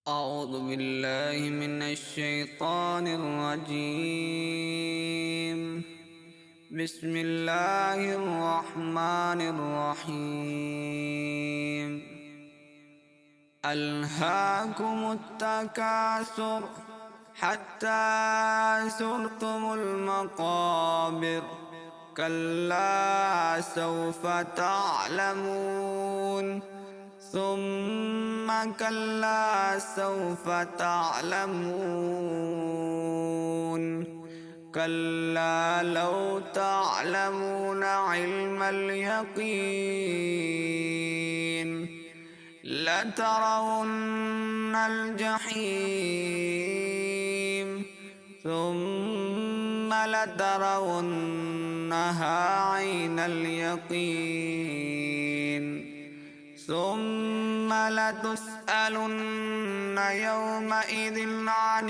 أعوذ بالله من الشيطان الرجيم. بسم الله الرحمن الرحيم. ألهاكم التكاثر حتى زرتم المقابر، كلا سوف تعلمون ثم كلا سوف تعلمون، كلا لو تعلمون علم اليقين لترون الجحيم ثم لترونها عين اليقين ثم لتسألن يومئذ عن